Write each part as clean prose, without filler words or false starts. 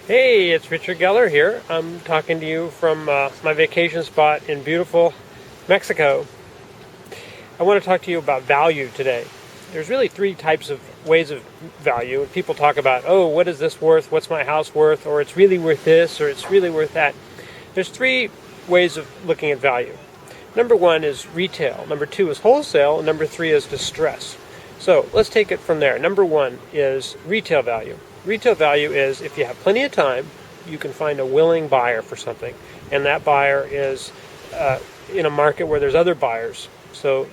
Hey, it's Richard Geller here. I'm talking to you from my vacation spot in beautiful Mexico. I want to talk to you about value today. There's really three types of ways of value. People talk about, oh, what is this worth? What's my house worth? Or it's really worth this, or it's really worth that. There's three ways of looking at value. Number one is retail. Number two is wholesale. And number three is distress. So let's take it from there. Number one is retail value. Retail value is if you have plenty of time, you can find a willing buyer for something. And that buyer is in a market where there's other buyers. So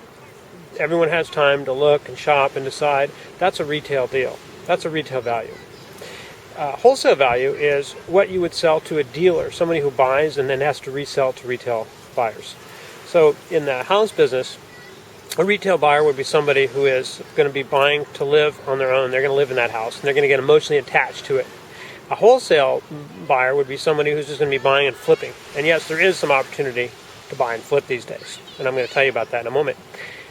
everyone has time to look and shop and decide. That's a retail deal. That's a retail value. Wholesale value is what you would sell to a dealer, somebody who buys and then has to resell to retail buyers. So in the house business, a retail buyer would be somebody who is going to be buying to live on their own. They're going to live in that house, and they're going to get emotionally attached to it. A wholesale buyer would be somebody who's just going to be buying and flipping. And yes, there is some opportunity to buy and flip these days, and I'm going to tell you about that in a moment.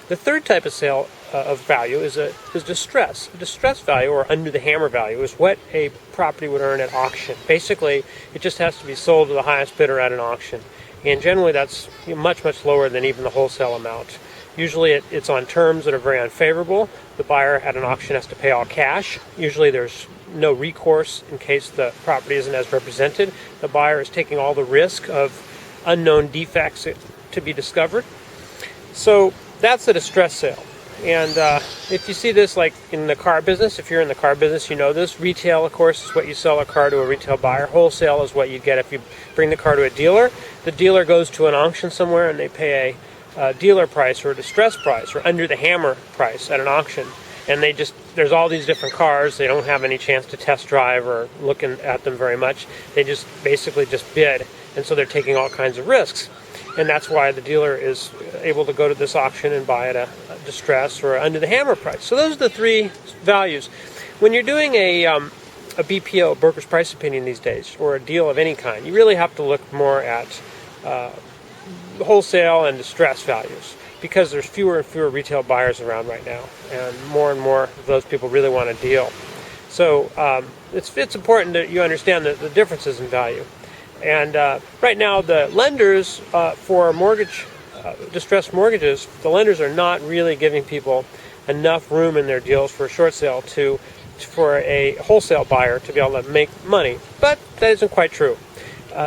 The third type of sale of value is distress. Distress value, or under the hammer value, is what a property would earn at auction. Basically, it just has to be sold to the highest bidder at an auction. And generally, that's much, much lower than even the wholesale amount. Usually it's on terms that are very unfavorable. The buyer at an auction has to pay all cash. Usually there's no recourse in case the property isn't as represented. The buyer is taking all the risk of unknown defects to be discovered. So that's a distress sale. And if you see this like in the car business, if you're in the car business, you know this. Retail, of course, is what you sell a car to a retail buyer. Wholesale is what you get if you bring the car to a dealer. The dealer goes to an auction somewhere and they pay a dealer price or a distress price or under the hammer price at an auction. And there's all these different cars. They don't have any chance to test drive or looking at them very much. They just basically just bid. And so they're taking all kinds of risks. And that's why the dealer is able to go to this auction and buy at a distress or under the hammer price. So those are the three values. When you're doing a BPO, broker's price opinion these days, or a deal of any kind, you really have to look more at wholesale and distress values, because there's fewer and fewer retail buyers around right now, and more of those people really want a deal. So it's important that you understand the differences in value. And right now, the lenders for distressed mortgages, the lenders are not really giving people enough room in their deals for a short sale for a wholesale buyer to be able to make money. But that isn't quite true.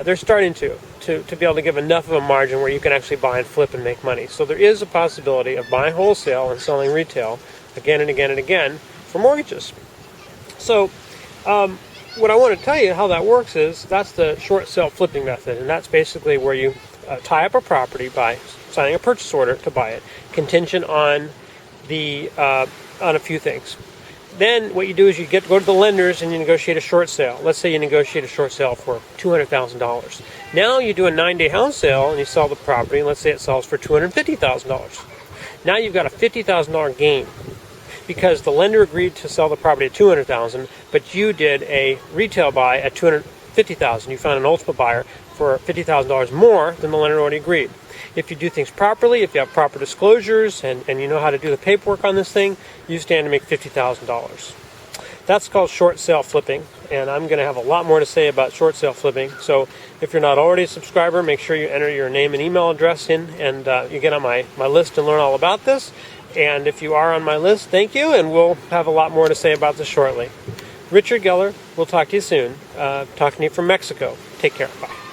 They're starting to be able to give enough of a margin where you can actually buy and flip and make money. So there is a possibility of buying wholesale and selling retail again and again and again for mortgages. So what I want to tell you how that works is that's the short sale flipping method, and that's basically where you tie up a property by signing a purchase order to buy it, contingent on on a few things. Then what you do is you go to the lenders and you negotiate a short sale. Let's say you negotiate a short sale for $200,000. Now you do a 9-day house sale and you sell the property, and let's say it sells for $250,000. Now you've got a $50,000 gain because the lender agreed to sell the property at $200,000, but you did a retail buy at $250,000. You found an ultimate buyer for $50,000 more than the lender already agreed. If you do things properly, if you have proper disclosures and you know how to do the paperwork on this thing, you stand to make $50,000. That's called short sale flipping, and I'm going to have a lot more to say about short sale flipping. So if you're not already a subscriber, make sure you enter your name and email address in, and you get on my list and learn all about this. And if you are on my list, thank you, and we'll have a lot more to say about this shortly. Richard Geller, we'll talk to you soon. Talking to you from Mexico. Take care. Bye.